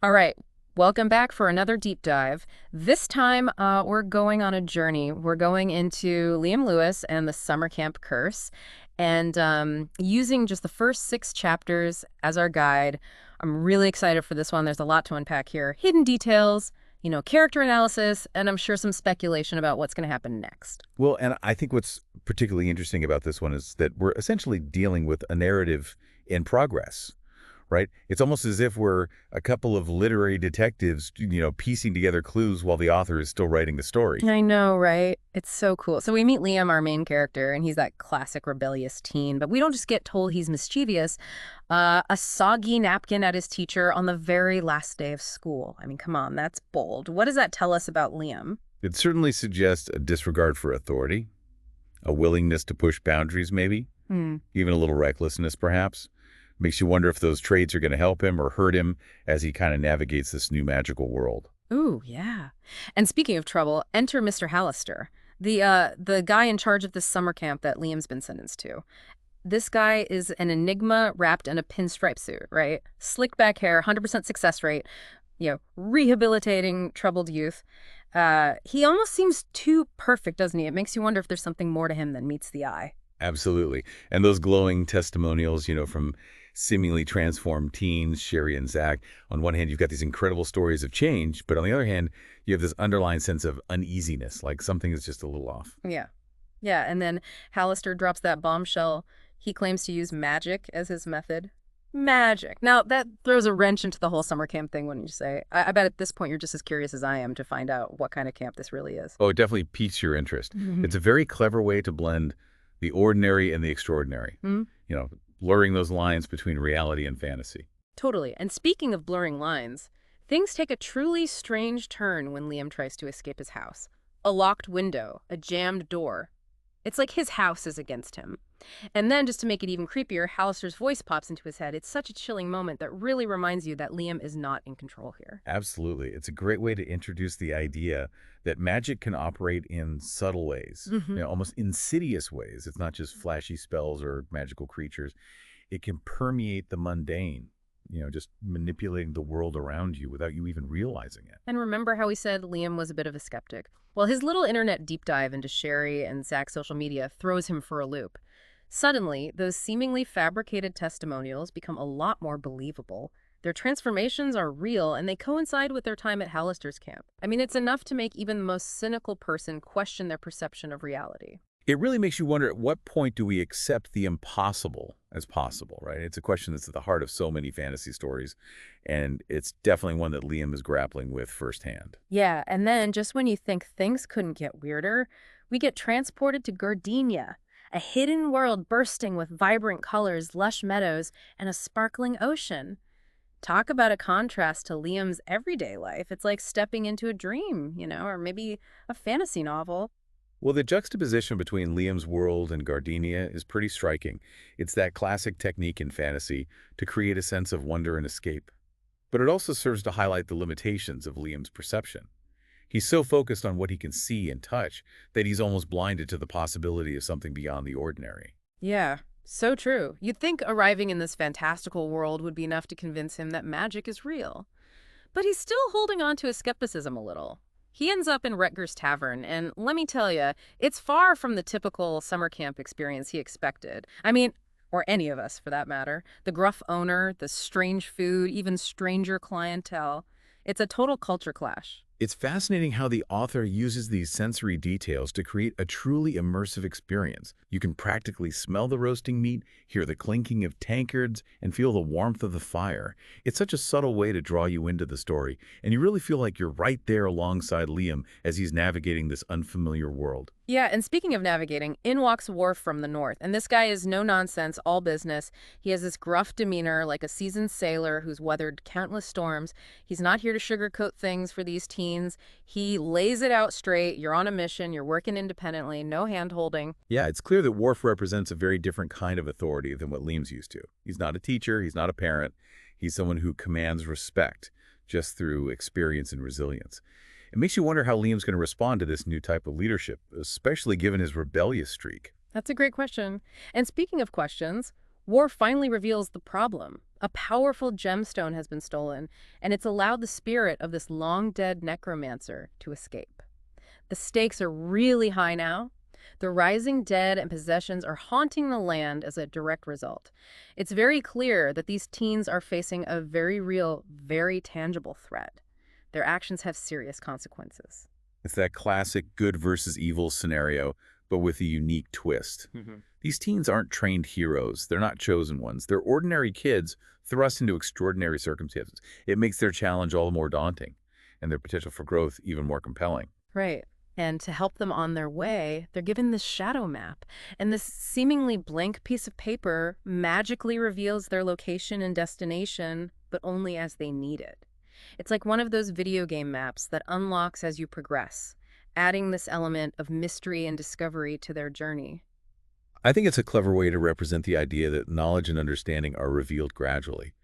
All right, welcome back for another deep dive. This time, we're going on a journey. We're going into Liam Lewis and the Summer Camp Curse, and using just the first 6 chapters as our guide. I'm really excited for this one. There's a lot to unpack here. Hidden details, character analysis, and I'm sure some speculation about what's going to happen next. Well, and I think what's particularly interesting about this one is that we're essentially dealing with a narrative in progress, right? It's almost as if we're a couple of literary detectives, piecing together clues while the author is still writing the story. I know, right? It's so cool. So we meet Liam, our main character, and he's that classic rebellious teen, but we don't just get told he's mischievous. A soggy napkin at his teacher on the very last day of school. I mean, come on, that's bold. What does that tell us about Liam? It certainly suggests a disregard for authority, a willingness to push boundaries maybe, Hmm. even a little recklessness perhaps. Makes you wonder if those traits are going to help him or hurt him as he kind of navigates this new magical world. Ooh, yeah. And speaking of trouble, enter Mr. Hallister, the guy in charge of this summer camp that Liam's been sentenced to. This guy is an enigma wrapped in a pinstripe suit, right? Slick back hair, 100% success rate, rehabilitating troubled youth. He almost seems too perfect, doesn't he? It makes you wonder if there's something more to him than meets the eye. Absolutely. And those glowing testimonials, from seemingly transformed teens, Sherry and Zach. On one hand, you've got these incredible stories of change, but on the other hand, you have this underlying sense of uneasiness, like something is just a little off. Yeah. Yeah, and then Hallister drops that bombshell. He claims to use magic as his method. Magic. Now, that throws a wrench into the whole summer camp thing, wouldn't you say? I bet at this point you're just as curious as I am to find out what kind of camp this really is. Oh, it definitely piques your interest. Mhm. It's a very clever way to blend the ordinary and the extraordinary, Hmm? blurring those lines between reality and fantasy. Totally. And speaking of blurring lines, things take a truly strange turn when Liam tries to escape his house. A locked window, a jammed door. It's like his house is against him. And then, just to make it even creepier, Hallister's voice pops into his head. It's such a chilling moment that really reminds you that Liam is not in control here. Absolutely. It's a great way to introduce the idea that magic can operate in subtle ways, Hmm. almost insidious ways. It's not just flashy spells or magical creatures. It can permeate the mundane, just manipulating the world around you without you even realizing it. And remember how he said Liam was a bit of a skeptic? Well, his little internet deep dive into Sherry and Zach's social media throws him for a loop. Suddenly, those seemingly fabricated testimonials become a lot more believable. Their transformations are real, and they coincide with their time at Hallister's camp. I mean, it's enough to make even the most cynical person question their perception of reality. It really makes you wonder, at what point do we accept the impossible as possible, right? It's a question that's at the heart of so many fantasy stories, and it's definitely one that Liam is grappling with firsthand. Yeah, and then just when you think things couldn't get weirder, we get transported to Gardenia, a hidden world bursting with vibrant colors, lush meadows, and a sparkling ocean. Talk about a contrast to Liam's everyday life. It's like stepping into a dream, or maybe a fantasy novel. Well, the juxtaposition between Liam's world and Gardenia is pretty striking. It's that classic technique in fantasy to create a sense of wonder and escape. But it also serves to highlight the limitations of Liam's perception. He's so focused on what he can see and touch that he's almost blinded to the possibility of something beyond the ordinary. Yeah, so true. You'd think arriving in this fantastical world would be enough to convince him that magic is real. But he's still holding on to his skepticism a little. He ends up in Rutger's Tavern, and let me tell you, it's far from the typical summer camp experience he expected. I mean, or any of us for that matter. The gruff owner, the strange food, even stranger clientele. It's a total culture clash. It's fascinating how the author uses these sensory details to create a truly immersive experience. You can practically smell the roasting meat, hear the clinking of tankards, and feel the warmth of the fire. It's such a subtle way to draw you into the story, and you really feel like you're right there alongside Liam as he's navigating this unfamiliar world. Yeah, and speaking of navigating, in walks Worf from the north, and this guy is no nonsense, all business. He has this gruff demeanor, like a seasoned sailor who's weathered countless storms. He's not here to sugarcoat things for these teens. He lays it out straight. You're on a mission, you're working independently, no hand-holding. Yeah, it's clear that Worf represents a very different kind of authority than what Liam's used to. He's not a teacher, he's not a parent. He's someone who commands respect just through experience and resilience. It makes you wonder how Liam's going to respond to this new type of leadership, especially given his rebellious streak. That's a great question. And speaking of questions, Worf finally reveals the problem. A powerful gemstone has been stolen, and it's allowed the spirit of this long-dead necromancer to escape. The stakes are really high now. The rising dead and possessions are haunting the land as a direct result. It's very clear that these teens are facing a very real, very tangible threat. Their actions have serious consequences. It's that classic good versus evil scenario, but with a unique twist. Hmm. These teens aren't trained heroes. They're not chosen ones. They're ordinary kids thrust into extraordinary circumstances. It makes their challenge all the more daunting and their potential for growth even more compelling. Right. And to help them on their way, they're given this shadow map. And this seemingly blank piece of paper magically reveals their location and destination, but only as they need it. It's like one of those video game maps that unlocks as you progress, adding this element of mystery and discovery to their journey. I think it's a clever way to represent the idea that knowledge and understanding are revealed gradually,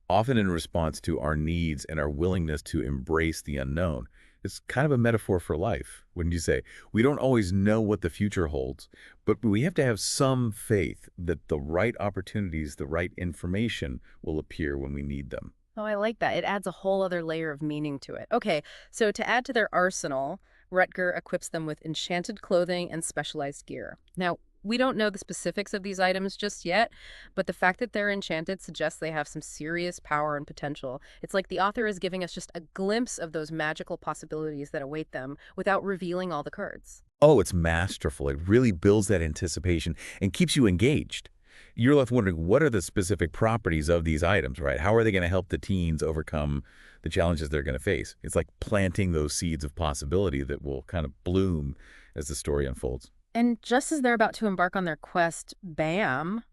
often in response to our needs and our willingness to embrace the unknown. It's kind of a metaphor for life, wouldn't you say? We don't always know what the future holds, but we have to have some faith that the right opportunities, the right information will appear when we need them. Oh, I like that. It adds a whole other layer of meaning to it. Okay, so to add to their arsenal, Rutger equips them with enchanted clothing and specialized gear. Now, we don't know the specifics of these items just yet, but the fact that they're enchanted suggests they have some serious power and potential. It's like the author is giving us just a glimpse of those magical possibilities that await them without revealing all the cards. Oh, it's masterful. It really builds that anticipation and keeps you engaged. You're left wondering, what are the specific properties of these items, right? How are they going to help the teens overcome the challenges they're going to face? It's like planting those seeds of possibility that will kind of bloom as the story unfolds. And just as they're about to embark on their quest, bam,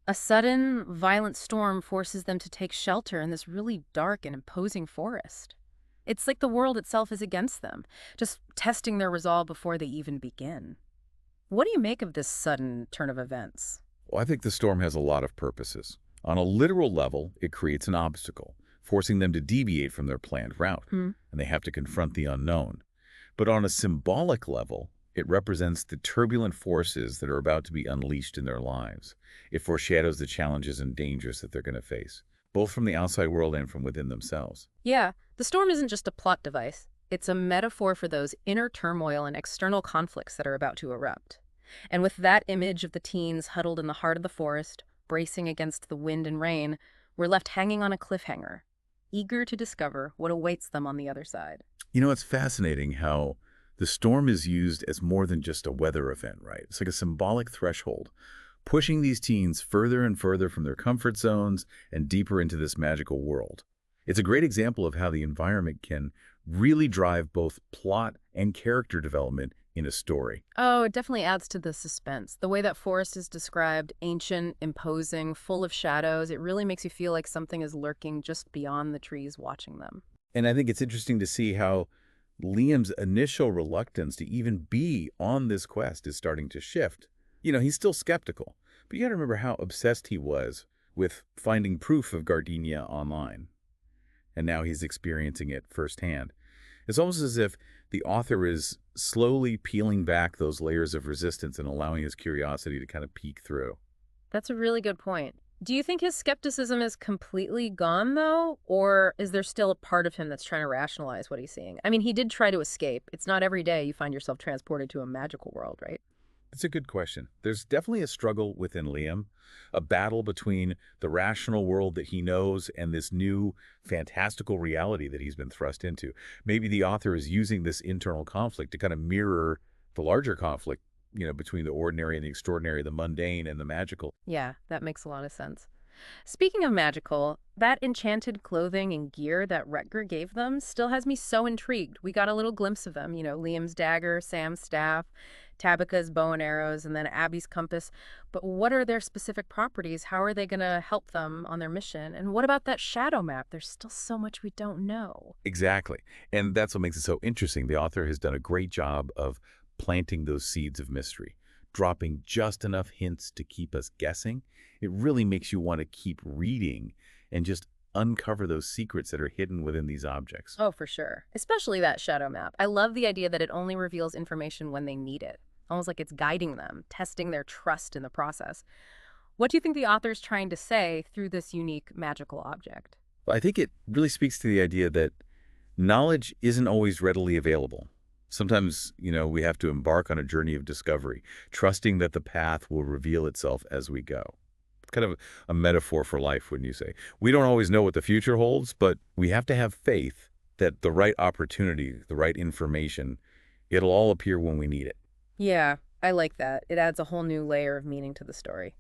a sudden, violent storm forces them to take shelter in this really dark and imposing forest. It's like the world itself is against them, just testing their resolve before they even begin. What do you make of this sudden turn of events? Well, I think the storm has a lot of purposes. On a literal level, it creates an obstacle, forcing them to deviate from their planned route, Hmm. and they have to confront the unknown. But on a symbolic level, it represents the turbulent forces that are about to be unleashed in their lives. It foreshadows the challenges and dangers that they're going to face, both from the outside world and from within themselves. Yeah, the storm isn't just a plot device. It's a metaphor for those inner turmoil and external conflicts that are about to erupt. And with that image of the teens huddled in the heart of the forest, bracing against the wind and rain, we're left hanging on a cliffhanger, eager to discover what awaits them on the other side. You know, it's fascinating how the storm is used as more than just a weather event, right? It's like a symbolic threshold, pushing these teens further and further from their comfort zones and deeper into this magical world. It's a great example of how the environment can really drive both plot and character development in a story. Oh, it definitely adds to the suspense. The way that forest is described, ancient, imposing, full of shadows, it really makes you feel like something is lurking just beyond the trees watching them. And I think it's interesting to see how Liam's initial reluctance to even be on this quest is starting to shift. You know, he's still skeptical, but you got to remember how obsessed he was with finding proof of Gardenia online. And now he's experiencing it firsthand. It's almost as if the author is slowly peeling back those layers of resistance and allowing his curiosity to kind of peek through. That's a really good point. Do you think his skepticism is completely gone, though? Or is there still a part of him that's trying to rationalize what he's seeing? I mean, he did try to escape. It's not every day you find yourself transported to a magical world, right? It's a good question. There's definitely a struggle within Liam, a battle between the rational world that he knows and this new fantastical reality that he's been thrust into. Maybe the author is using this internal conflict to kind of mirror the larger conflict, you know, between the ordinary and the extraordinary, the mundane and the magical. Yeah, that makes a lot of sense. Speaking of magical, that enchanted clothing and gear that Rutger gave them still has me so intrigued. We got a little glimpse of them, Liam's dagger, Sam's staff, Tabitha's bow and arrows, and then Abby's compass. But what are their specific properties? How are they going to help them on their mission? And what about that shadow map? There's still so much we don't know. Exactly. And that's what makes it so interesting. The author has done a great job of planting those seeds of mystery, dropping just enough hints to keep us guessing. It really makes you want to keep reading and just uncover those secrets that are hidden within these objects. Oh, for sure. Especially that shadow map. I love the idea that it only reveals information when they need it, almost like it's guiding them, testing their trust in the process. What do you think the author's trying to say through this unique magical object? I think it really speaks to the idea that knowledge isn't always readily available. Sometimes, we have to embark on a journey of discovery, trusting that the path will reveal itself as we go. It's kind of a metaphor for life, wouldn't you say? We don't always know what the future holds, but we have to have faith that the right opportunity, the right information, it'll all appear when we need it. Yeah, I like that. It adds a whole new layer of meaning to the story.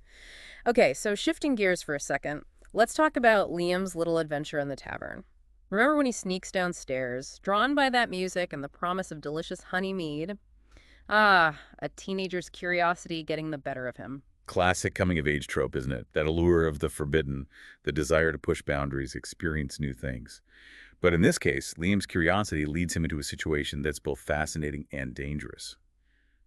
Okay, so shifting gears for a second, let's talk about Liam's little adventure in the tavern. Remember when he sneaks downstairs, drawn by that music and the promise of delicious honey mead? Ah, a teenager's curiosity getting the better of him. Classic coming-of-age trope, isn't it? That allure of the forbidden, the desire to push boundaries, experience new things. But in this case, Liam's curiosity leads him into a situation that's both fascinating and dangerous.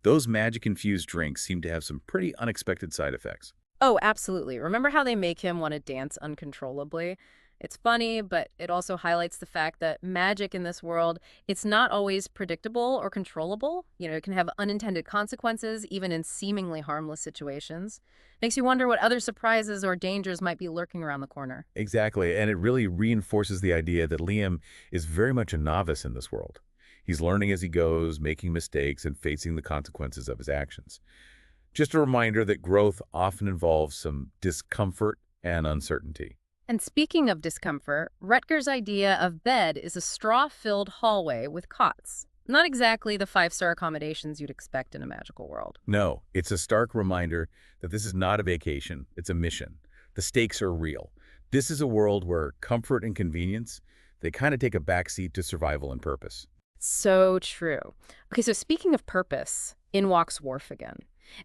Those magic-infused drinks seem to have some pretty unexpected side effects. Oh, absolutely. Remember how they make him want to dance uncontrollably? It's funny, but it also highlights the fact that magic in this world, it's not always predictable or controllable. It can have unintended consequences, even in seemingly harmless situations. Makes you wonder what other surprises or dangers might be lurking around the corner. Exactly, and it really reinforces the idea that Liam is very much a novice in this world. He's learning as he goes, making mistakes, and facing the consequences of his actions. Just a reminder that growth often involves some discomfort and uncertainty. And speaking of discomfort, Rutger's idea of bed is a straw-filled hallway with cots. Not exactly the five-star accommodations you'd expect in a magical world. No, it's a stark reminder that this is not a vacation, it's a mission. The stakes are real. This is a world where comfort and convenience, they kind of take a backseat to survival and purpose. So true. Okay, so speaking of purpose, in walks Worf again.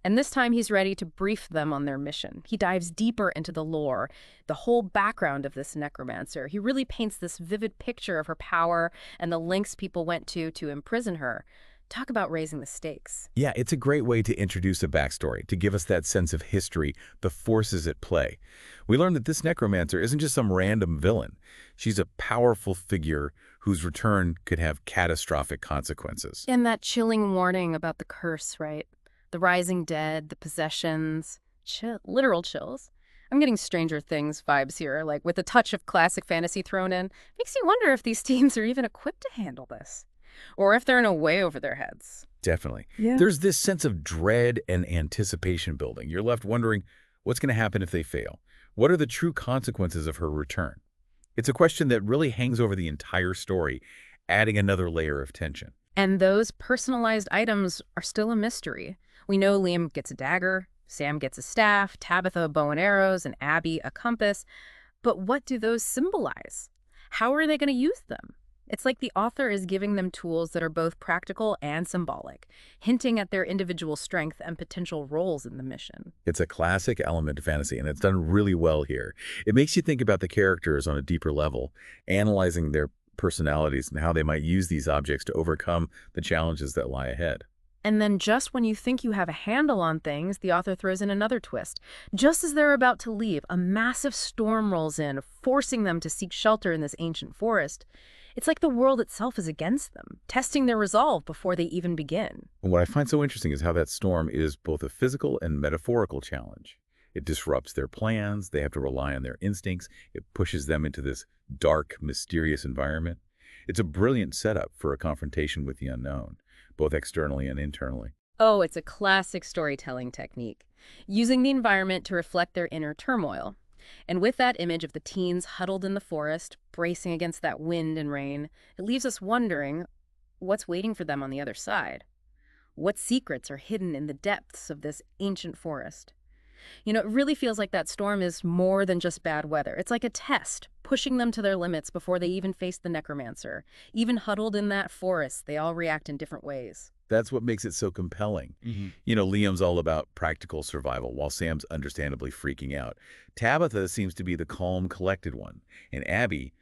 And this time he's ready to brief them on their mission. He dives deeper into the lore, the whole background of this necromancer. He really paints this vivid picture of her power and the lengths people went to imprison her. Talk about raising the stakes. Yeah, it's a great way to introduce a backstory, to give us that sense of history, the forces at play. We learn that this necromancer isn't just some random villain. She's a powerful figure whose return could have catastrophic consequences. And that chilling warning about the curse, right? The rising dead, the possessions, literal chills. I'm getting Stranger Things vibes here, like with a touch of classic fantasy thrown in. Makes you wonder if these teams are even equipped to handle this, or if they're in a way over their heads. Definitely. Yeah. There's this sense of dread and anticipation building. You're left wondering, what's going to happen if they fail? What are the true consequences of her return? It's a question that really hangs over the entire story, adding another layer of tension. And those personalized items are still a mystery. We know Liam gets a dagger, Sam gets a staff, Tabitha a bow and arrows, and Abby a compass. But what do those symbolize? How are they going to use them? It's like the author is giving them tools that are both practical and symbolic, hinting at their individual strength and potential roles in the mission. It's a classic element of fantasy, and it's done really well here. It makes you think about the characters on a deeper level, analyzing their personalities and how they might use these objects to overcome the challenges that lie ahead. And then just when you think you have a handle on things, the author throws in another twist. Just as they're about to leave, a massive storm rolls in, forcing them to seek shelter in this ancient forest. It's like the world itself is against them, testing their resolve before they even begin. And what I find so interesting is how that storm is both a physical and metaphorical challenge. It disrupts their plans, they have to rely on their instincts, it pushes them into this dark, mysterious environment. It's a brilliant setup for a confrontation with the unknown, both externally and internally. Oh, it's a classic storytelling technique, using the environment to reflect their inner turmoil. And with that image of the teens huddled in the forest, bracing against that wind and rain, it leaves us wondering what's waiting for them on the other side. What secrets are hidden in the depths of this ancient forest? It really feels like that storm is more than just bad weather. It's like a test, pushing them to their limits before they even face the necromancer. Even huddled in that forest, they all react in different ways. That's what makes it so compelling. Liam's all about practical survival, while Sam's understandably freaking out. Tabitha seems to be the calm, collected one. And Abby,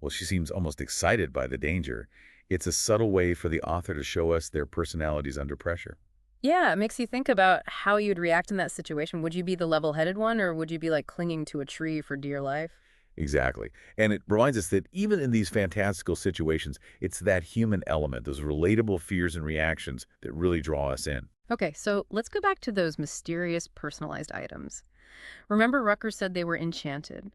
well, she seems almost excited by the danger. It's a subtle way for the author to show us their personalities under pressure. Yeah, it makes you think about how you'd react in that situation. Would you be the level-headed one, or would you be like clinging to a tree for dear life? Exactly. And it reminds us that even in these fantastical situations, it's that human element, those relatable fears and reactions that really draw us in. Okay, so let's go back to those mysterious personalized items. Remember, Rucker said they were enchanted.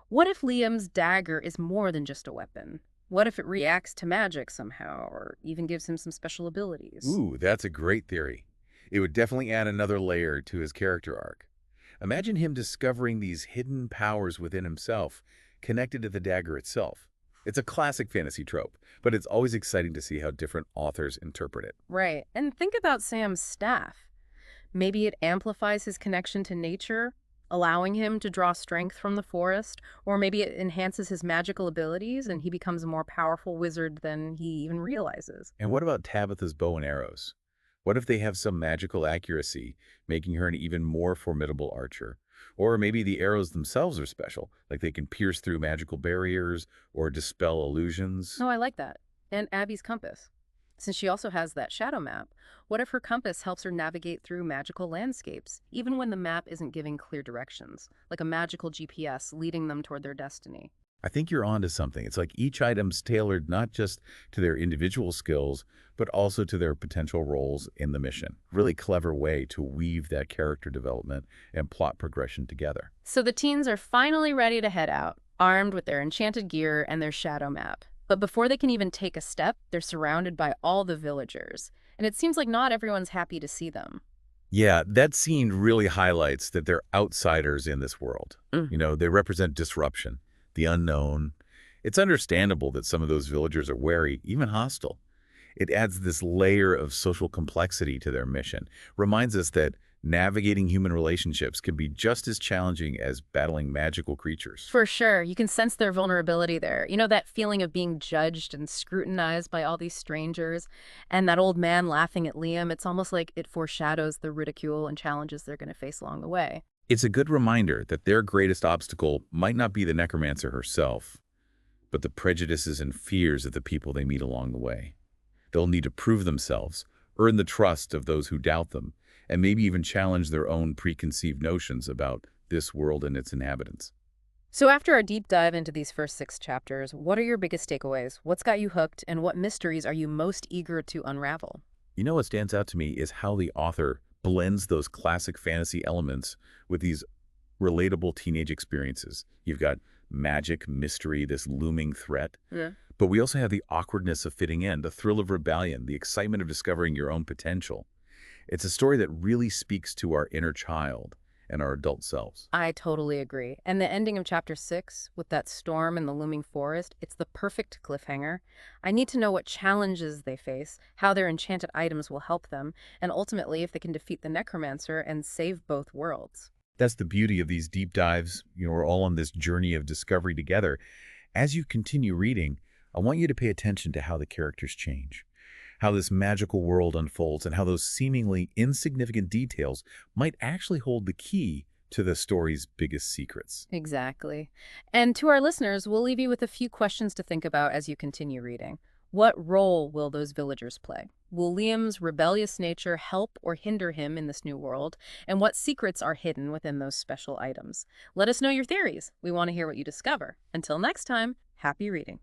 What if Liam's dagger is more than just a weapon? What if it reacts to magic somehow, or even gives him some special abilities? Ooh, that's a great theory. It would definitely add another layer to his character arc. Imagine him discovering these hidden powers within himself, connected to the dagger itself. It's a classic fantasy trope, but it's always exciting to see how different authors interpret it. Right. And think about Sam's staff. Maybe it amplifies his connection to nature, allowing him to draw strength from the forest, or maybe it enhances his magical abilities and he becomes a more powerful wizard than he even realizes. And what about Tabitha's bow and arrows? What if they have some magical accuracy, making her an even more formidable archer? Or maybe the arrows themselves are special, like they can pierce through magical barriers or dispel illusions. Oh, I like that. And Abby's compass. Since she also has that shadow map, what if her compass helps her navigate through magical landscapes, even when the map isn't giving clear directions, like a magical GPS leading them toward their destiny? I think you're onto something. It's like each item's tailored not just to their individual skills, but also to their potential roles in the mission. Really clever way to weave that character development and plot progression together. So the teens are finally ready to head out, armed with their enchanted gear and their shadow map. But before they can even take a step, they're surrounded by all the villagers. And it seems like not everyone's happy to see them. Yeah, that scene really highlights that they're outsiders in this world. They represent disruption, the unknown. It's understandable that some of those villagers are wary, even hostile. It adds this layer of social complexity to their mission, reminds us that navigating human relationships can be just as challenging as battling magical creatures. For sure, you can sense their vulnerability there. You know, that feeling of being judged and scrutinized by all these strangers, and that old man laughing at Liam, it's almost like it foreshadows the ridicule and challenges they're going to face along the way. It's a good reminder that their greatest obstacle might not be the necromancer herself, but the prejudices and fears of the people they meet along the way. They'll need to prove themselves, earn the trust of those who doubt them, and maybe even challenge their own preconceived notions about this world and its inhabitants. So after our deep dive into these first 6 chapters, what are your biggest takeaways? What's got you hooked, and what mysteries are you most eager to unravel? You know what stands out to me is how the author blends those classic fantasy elements with these relatable teenage experiences. You've got magic, mystery, this looming threat, Yeah. but we also have the awkwardness of fitting in, the thrill of rebellion, the excitement of discovering your own potential. It's a story that really speaks to our inner child and our adult selves. I totally agree. And the ending of chapter 6, with that storm in the looming forest, it's the perfect cliffhanger. I need to know what challenges they face, how their enchanted items will help them, and ultimately if they can defeat the necromancer and save both worlds. That's the beauty of these deep dives. We're all on this journey of discovery together. As you continue reading, I want you to pay attention to how the characters change, how this magical world unfolds, and how those seemingly insignificant details might actually hold the key to the story's biggest secrets. Exactly. And to our listeners, we'll leave you with a few questions to think about as you continue reading. What role will those villagers play? Will Liam's rebellious nature help or hinder him in this new world? And what secrets are hidden within those special items? Let us know your theories. We want to hear what you discover. Until next time, happy reading.